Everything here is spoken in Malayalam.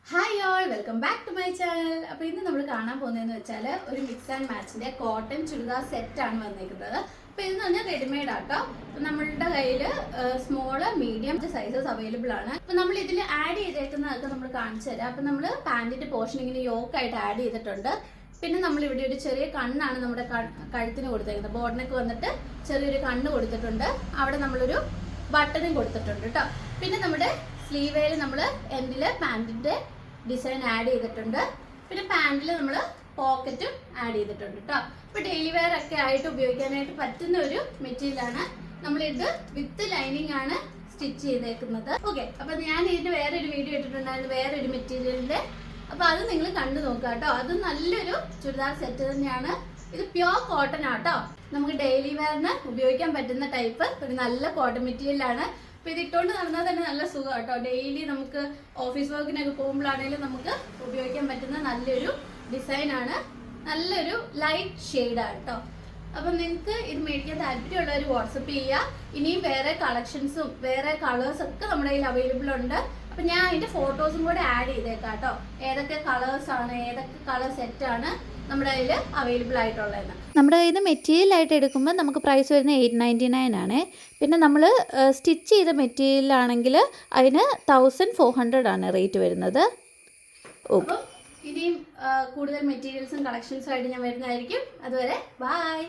Hi all welcome back to my channel. അപ്പോൾ ഇന്ന് നമ്മൾ കാണാൻ പോകുന്നതെന്ന് വെച്ചാൽ ഒരു മിക്സ് ആൻഡ് മാച്ചിൻ്റെ കോട്ടൺ ചുരിദാർ സെറ്റാണ് വന്നിരിക്കുന്നത്. അപ്പോൾ ഇതെന്ന് പറഞ്ഞാൽ റെഡിമെയ്ഡ് ആട്ടോ. നമ്മളുടെ കയ്യിൽ സ്മോള് മീഡിയം സൈസസ് അവൈലബിൾ ആണ്. അപ്പോൾ നമ്മൾ ഇതിൽ ആഡ് ചെയ്തേക്കുന്നതൊക്കെ നമ്മൾ കാണിച്ചു തരാം. അപ്പോൾ നമ്മൾ പാൻറ്റിൻ്റെ പോർഷൻ ഇങ്ങനെ യോക്കായിട്ട് ആഡ് ചെയ്തിട്ടുണ്ട്. പിന്നെ നമ്മളിവിടെ ഒരു ചെറിയ കണ്ണാണ് നമ്മുടെ കഴുത്തിന് കൊടുത്തേക്കുന്നത്. ബോർഡിനൊക്കെ വന്നിട്ട് ചെറിയൊരു കണ്ണ് കൊടുത്തിട്ടുണ്ട്. അവിടെ നമ്മളൊരു ബട്ടണും കൊടുത്തിട്ടുണ്ട് കേട്ടോ. പിന്നെ നമ്മുടെ സ്ലീവേൽ നമ്മൾ എൻഡിൽ പാൻറ്റിൻ്റെ ഡിസൈൻ ആഡ് ചെയ്തിട്ടുണ്ട്. പിന്നെ പാൻറ്റിൽ നമ്മൾ പോക്കറ്റും ആഡ് ചെയ്തിട്ടുണ്ട് കേട്ടോ. ഇപ്പോൾ ഡെയിലി വെയർ ഒക്കെ ആയിട്ട് ഉപയോഗിക്കാനായിട്ട് പറ്റുന്ന ഒരു മെറ്റീരിയലാണ്. നമ്മളിത് വിത്ത് ലൈനിങ് ആണ് സ്റ്റിച്ച് ചെയ്തേക്കുന്നത്. ഓക്കെ, അപ്പോൾ ഞാൻ ഇതിന് വേറൊരു വീഡിയോ ഇട്ടിട്ടുണ്ടായിരുന്നു വേറൊരു മെറ്റീരിയലിൻ്റെ. അപ്പോൾ അത് നിങ്ങൾ കണ്ടു നോക്കുക കേട്ടോ. അത് നല്ലൊരു ചുരിദാർ സെറ്റ് തന്നെയാണ്. ഇത് പ്യോർ കോട്ടൺ ആട്ടോ. നമുക്ക് ഡെയിലി വെയറിന് ഉപയോഗിക്കാൻ പറ്റുന്ന ടൈപ്പ് ഒരു നല്ല കോട്ടൺ മെറ്റീരിയലാണ്. അപ്പോൾ ഇത് ഇട്ടുകൊണ്ട് നടന്നാൽ തന്നെ നല്ല സുഖം കേട്ടോ. ഡെയിലി നമുക്ക് ഓഫീസ് വർക്കിനൊക്കെ പോകുമ്പോഴാണെങ്കിലും നമുക്ക് ഉപയോഗിക്കാൻ പറ്റുന്ന നല്ലൊരു ഡിസൈനാണ്. നല്ലൊരു ലൈറ്റ് ഷെയ്ഡാണ് കേട്ടോ. അപ്പം നിങ്ങൾക്ക് ഇത് മേടിക്കാൻ താല്പര്യമുള്ളവർ വാട്സപ്പ് ചെയ്യുക. ഇനിയും വേറെ കളക്ഷൻസും വേറെ കളേഴ്സൊക്കെ നമ്മുടെ കയ്യിൽ അവൈലബിൾ ഉണ്ട്. അപ്പം ഞാൻ അതിൻ്റെ ഫോട്ടോസും കൂടെ ആഡ് ചെയ്തേക്കാം കേട്ടോ. ഏതൊക്കെ കളേഴ്സാണ്, ഏതൊക്കെ കളർ സെറ്റാണ് നമ്മുടെ കയ്യിൽ അവൈലബിൾ ആയിട്ടുള്ളതെന്ന്. നമ്മുടെ കയ്യിൽ നിന്ന് മെറ്റീരിയലായിട്ട് എടുക്കുമ്പോൾ നമുക്ക് പ്രൈസ് വരുന്നത് 899 ആണ്. പിന്നെ നമ്മൾ സ്റ്റിച്ച് ചെയ്ത മെറ്റീരിയലാണെങ്കിൽ അതിന് 1400 ആണ് റേറ്റ് വരുന്നത്. അപ്പം ഇനിയും കൂടുതൽ മെറ്റീരിയൽസും കളക്ഷൻസും ആയിട്ട് ഞാൻ വരുന്നതായിരിക്കും. അതുവരെ ബൈ.